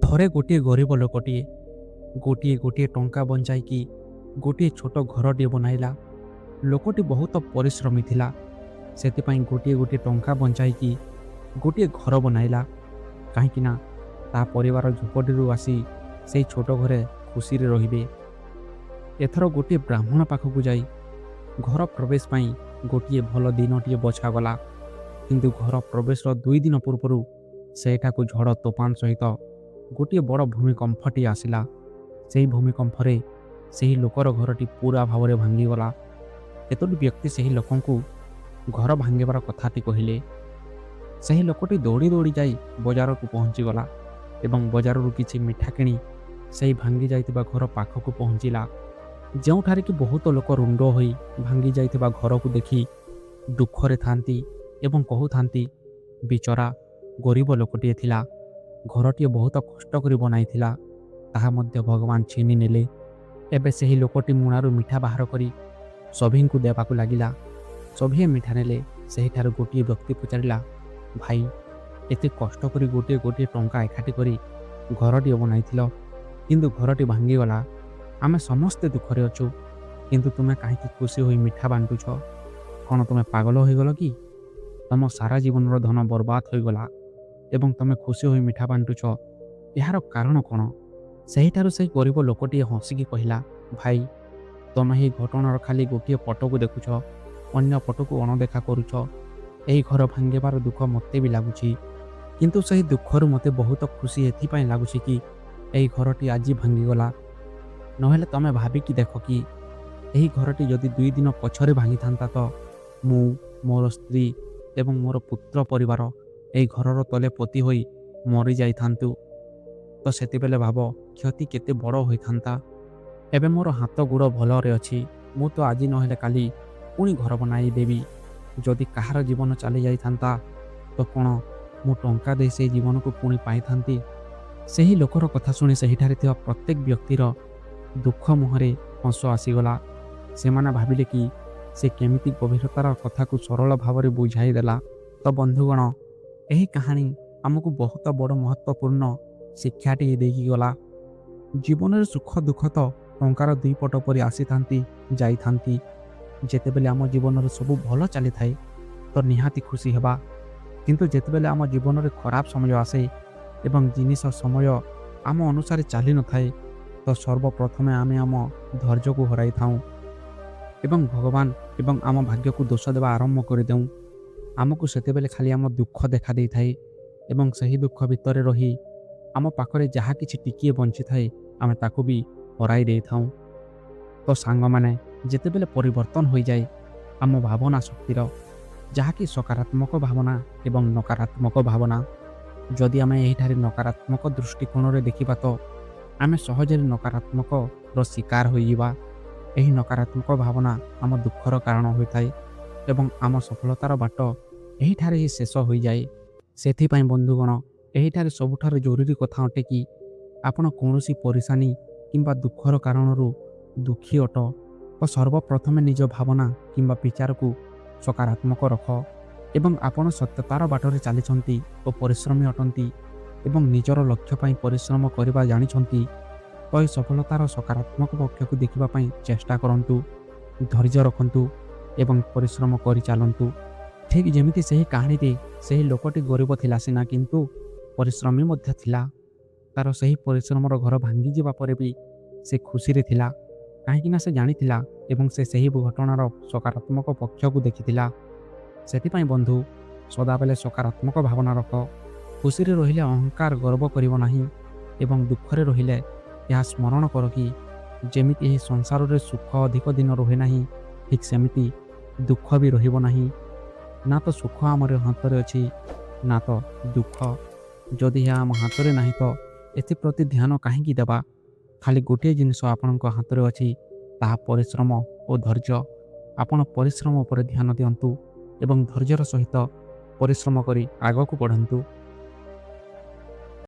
ଥରେ ଗୋଟିଏ ଗରିବ ଲୋକଟିଏ ଗୋଟିଏ ଗୋଟିଏ ଟଙ୍କା ବଞ୍ଚାଇକି ଗୋଟିଏ ଛୋଟ ଘରଟିଏ ବନାଇଲା। ଲୋକଟି ବହୁତ ପରିଶ୍ରମୀ ଥିଲା। ସେଥିପାଇଁ ଗୋଟିଏ ଗୋଟିଏ ଟଙ୍କା ବଞ୍ଚାଇକି ଗୋଟିଏ ଘର ବନାଇଲା। କାହିଁକି ନା ତା ପରିବାର ଝୁପଡ଼ିରୁ ଆସି ସେଇ ଛୋଟ ଘରେ ଖୁସିରେ ରହିବେ। ଏଥର ଗୋଟିଏ ବ୍ରାହ୍ମଣ ପାଖକୁ ଯାଇ ଘର ପ୍ରବେଶ ପାଇଁ ଗୋଟିଏ ଭଲ ଦିନଟିଏ ବଛାଗଲା। କିନ୍ତୁ ଘର ପ୍ରବେଶର 2 ଦିନ ପୂର୍ବରୁ ସେଠାକୁ ଝଡ଼ ତୋଫାନ ସହିତ ଗୋଟିଏ ବଡ଼ ଭୂମିକମ୍ପଟିଏ ଆସିଲା। ସେହି ଭୂମିକମ୍ପରେ ସେହି ଲୋକର ଘରଟି ପୁରା ଭାବରେ ଭାଙ୍ଗିଗଲା। କେତୋଟି ବ୍ୟକ୍ତି ସେହି ଲୋକଙ୍କୁ ଘର ଭାଙ୍ଗିବାର କଥାଟି କହିଲେ। ସେହି ଲୋକଟି ଦୌଡ଼ି ଦୌଡ଼ି ଯାଇ ବଜାରକୁ ପହଞ୍ଚିଗଲା ଏବଂ ବଜାରରୁ କିଛି ମିଠା କିଣି ସେହି ଭାଙ୍ଗି ଯାଇଥିବା ଘର ପାଖକୁ ପହଞ୍ଚିଲା, ଯେଉଁଠାରେ କି ବହୁତ ଲୋକ ରୁଣ୍ଡ ହୋଇ ଭାଙ୍ଗି ଯାଇଥିବା ଘରକୁ ଦେଖି ଦୁଃଖରେ ଥାନ୍ତି ଏବଂ କହୁଥାନ୍ତି, ବିଚରା ଗରିବ ଲୋକଟିଏ ଥିଲା, ଘରଟିଏ ବହୁତ କଷ୍ଟ କରି ବନାଇଥିଲା, ତାହା ମଧ୍ୟ ଭଗବାନ ଛିନି ନେଲେ। ଏବେ ସେହି ଲୋକଟି ମୁଣାରୁ ମିଠା ବାହାର କରି ସଭିଙ୍କୁ ଦେବାକୁ ଲାଗିଲା। ସଭିଏ ମିଠା ନେଲେ। ସେହିଠାରୁ ଗୋଟିଏ ବ୍ୟକ୍ତି ପଚାରିଲା, ଭାଇ, ଏତେ କଷ୍ଟ କରି ଗୋଟିଏ ଗୋଟିଏ ଟଙ୍କା ଏକାଠି କରି ଘରଟିଏ ବନାଇଥିଲ, କିନ୍ତୁ ଘରଟି ଭାଙ୍ଗିଗଲା। ଆମେ ସମସ୍ତେ ଦୁଃଖରେ ଅଛୁ, କିନ୍ତୁ ତୁମେ କାହିଁକି ଖୁସି ହୋଇ ମିଠା ବାଣ୍ଟୁଛ? କ'ଣ ତୁମେ ପାଗଳ ହୋଇଗଲ କି? ତମ ସାରା ଜୀବନର ଧନ ବର୍ବାଦ ହୋଇଗଲା ଏବଂ ତୁମେ ଖୁସି ହୋଇ ମିଠା ବାଣ୍ଟୁଛ। ଏହାର କାରଣ କ'ଣ? ସେହିଠାରୁ ସେହି ଗରିବ ଲୋକଟିଏ ହସିକି କହିଲା, ଭାଇ, ତୁମେ ଏହି ଘଟଣାର ଖାଲି ଗୋଟିଏ ପଟକୁ ଦେଖୁଛ, ଅନ୍ୟ ପଟକୁ ଅଣଦେଖା କରୁଛ। ଏହି ଘର ଭାଙ୍ଗିବାର ଦୁଃଖ ମୋତେ ବି ଲାଗୁଛି, କିନ୍ତୁ ସେହି ଦୁଃଖରୁ ମୋତେ ବହୁତ ଖୁସି ଏଥିପାଇଁ ଲାଗୁଛି କି ଏହି ଘରଟି ଆଜି ଭାଙ୍ଗିଗଲା। ନହେଲେ ତୁମେ ଭାବିକି ଦେଖ କି ଏହି ଘରଟି ଯଦି 2 ଦିନ ପଛରେ ଭାଙ୍ଗିଥାନ୍ତା ତ ମୁଁ, ମୋର ସ୍ତ୍ରୀ ଏବଂ ମୋର ପୁତ୍ର ପରିବାର ଏହି ଘରର ତଳେ ପୋତି ହୋଇ ମରିଯାଇଥାନ୍ତୁ। ତ ସେତେବେଳେ ଭାବ କ୍ଷତି କେତେ ବଡ଼ ହୋଇଥାନ୍ତା। ଏବେ ମୋର ହାତ ଗୋଡ଼ ଭଲରେ ଅଛି। ମୁଁ ତ ଆଜି ନହେଲେ କାଲି ପୁଣି ଘର ବନାଇ ଦେବି। ଯଦି କାହାର ଜୀବନ ଚାଲି ଯାଇଥାନ୍ତା ତ କ'ଣ ମୁଁ ଟଙ୍କା ଦେଇ ସେହି ଜୀବନକୁ ପୁଣି ପାଇଥାନ୍ତି? ସେହି ଲୋକର କଥା ଶୁଣି ସେହିଠାରେ ଥିବା ପ୍ରତ୍ୟେକ ବ୍ୟକ୍ତିର ଦୁଃଖ ମୁହଁରେ ହସ ଆସିଗଲା। ସେମାନେ ଭାବିଲେ କି ସେ କେମିତି ଗଭୀରତାର କଥାକୁ ସରଳ ଭାବରେ ବୁଝାଇ ଦେଲା। ତ ବନ୍ଧୁଗଣ, ଏହି କାହାଣୀ ଆମକୁ ବହୁତ ବଡ଼ ମହତ୍ତ୍ୱପୂର୍ଣ୍ଣ ଶିକ୍ଷାଟିଏ ଦେଇକି ଗଲା। ଜୀବନରେ ସୁଖ ଦୁଃଖ ତ ଟଙ୍କାର 2 ପଟ ପରି ଆସିଥାନ୍ତି ଯାଇଥାନ୍ତି। ଯେତେବେଳେ ଆମ ଜୀବନରେ ସବୁ ଭଲ ଚାଲିଥାଏ ତ ନିହାତି ଖୁସି ହେବା, କିନ୍ତୁ ଯେତେବେଳେ ଆମ ଜୀବନରେ ଖରାପ ସମୟ ଆସେ ଏବଂ ଜିନିଷ ସମୟ ଆମ ଅନୁସାରେ ଚାଲିନଥାଏ ତ ସର୍ବପ୍ରଥମେ ଆମେ ଆମ ଧୈର୍ଯ୍ୟକୁ ହରାଇଥାଉ ଏବଂ ଭଗବାନ ଏବଂ ଆମ ଭାଗ୍ୟକୁ ଦୋଷ ଦେବା ଆରମ୍ଭ କରିଦେଉ। ଆମକୁ ସେତେବେଳେ ଖାଲି ଆମ ଦୁଃଖ ଦେଖା ଦେଇଥାଏ ଏବଂ ସେହି ଦୁଃଖ ଭିତରେ ରହି ଆମ ପାଖରେ ଯାହା କିଛି ଟିକିଏ ବଞ୍ଚିଥାଏ ଆମେ ତାକୁ ବି ହରାଇ ଦେଇଥାଉ। ତ ସାଙ୍ଗମାନେ, ଯେତେବେଳେ ପରିବର୍ତ୍ତନ ହୋଇଯାଏ ଆମ ଭାବନା ଶକ୍ତିର, ଯାହାକି ସକାରାତ୍ମକ ଭାବନା ଏବଂ ନକାରାତ୍ମକ ଭାବନା, ଯଦି ଆମେ ଏହିଠାରେ ନକାରାତ୍ମକ ଦୃଷ୍ଟିକୋଣରେ ଦେଖିବା ତ ଆମେ ସହଜରେ ନକାରାତ୍ମକର ଶିକାର ହୋଇଯିବା। ଏହି ନକାରାତ୍ମକ ଭାବନା ଆମ ଦୁଃଖର କାରଣ ହୋଇଥାଏ ଏବଂ ଆମ ସଫଳତାର ବାଟ ଏହିଠାରେ ହିଁ ଶେଷ ହୋଇଯାଏ। ସେଥିପାଇଁ ବନ୍ଧୁଗଣ, ଏହିଠାରେ ସବୁଠାରୁ ଜରୁରୀ କଥା ଅଟେ କି ଆପଣ କୌଣସି ପରିଶାନୀ କିମ୍ବା ଦୁଃଖର କାରଣରୁ ଦୁଃଖୀ ଅଟ ତ ସର୍ବପ୍ରଥମେ ନିଜ ଭାବନା କିମ୍ବା ବିଚାରକୁ ସକାରାତ୍ମକ ରଖ ଏବଂ ଆପଣ ସତ୍ୟତାର ବାଟରେ ଚାଲିଛନ୍ତି ଓ ପରିଶ୍ରମୀ ଅଟନ୍ତି ଏବଂ ନିଜର ଲକ୍ଷ୍ୟ ପାଇଁ ପରିଶ୍ରମ କରିବା ଜାଣିଛନ୍ତି ତ ଏହି ସଫଳତାର ସକାରାତ୍ମକ ପକ୍ଷକୁ ଦେଖିବା ପାଇଁ ଚେଷ୍ଟା କରନ୍ତୁ, ଧୈର୍ଯ୍ୟ ରଖନ୍ତୁ ଏବଂ ପରିଶ୍ରମ କରି ଚାଲନ୍ତୁ। ଠିକ୍ ଯେମିତି ସେହି କାହାଣୀରେ ସେହି ଲୋକଟି ଗରିବ ଥିଲା ସିନା, କିନ୍ତୁ ପରିଶ୍ରମୀ ମଧ୍ୟ ଥିଲା। ତା'ର ସେହି ପରିଶ୍ରମର ଘର ଭାଙ୍ଗିଯିବା ପରେ ବି ସେ ଖୁସିରେ ଥିଲା, କାହିଁକିନା ସେ ଜାଣିଥିଲା ଏବଂ ସେ ସେହି ଘଟଣାର ସକାରାତ୍ମକ ପକ୍ଷକୁ ଦେଖିଥିଲା। ସେଥିପାଇଁ ବନ୍ଧୁ, ସଦାବେଳେ ସକାରାତ୍ମକ ଭାବନା ରଖ। ଖୁସିରେ ରହିଲେ ଅହଙ୍କାର ଗର୍ବ କରିବ ନାହିଁ ଏବଂ ଦୁଃଖରେ ରହିଲେ ଏହା ସ୍ମରଣ କର କି ଯେମିତି ଏହି ସଂସାରରେ ସୁଖ ଅଧିକ ଦିନ ରୁହେ ନାହିଁ, ଠିକ୍ ସେମିତି ଦୁଃଖ ବି ରହିବ ନାହିଁ। ନା ତ ସୁଖ ଆମର ହାତରେ ଅଛି, ନା ତ ଦୁଃଖ। ଯଦି ଏହା ଆମ ହାତରେ ନାହିଁ ତ ଏଥିପ୍ରତି ଧ୍ୟାନ କାହିଁକି ଦେବା? ଖାଲି ଗୋଟିଏ ଜିନିଷ ଆପଣଙ୍କ ହାତରେ ଅଛି, ତାହା ପରିଶ୍ରମ ଓ ଧୈର୍ଯ୍ୟ। ଆପଣ ପରିଶ୍ରମ ଉପରେ ଧ୍ୟାନ ଦିଅନ୍ତୁ ଏବଂ ଧୈର୍ଯ୍ୟର ସହିତ ପରିଶ୍ରମ କରି ଆଗକୁ ବଢ଼ନ୍ତୁ।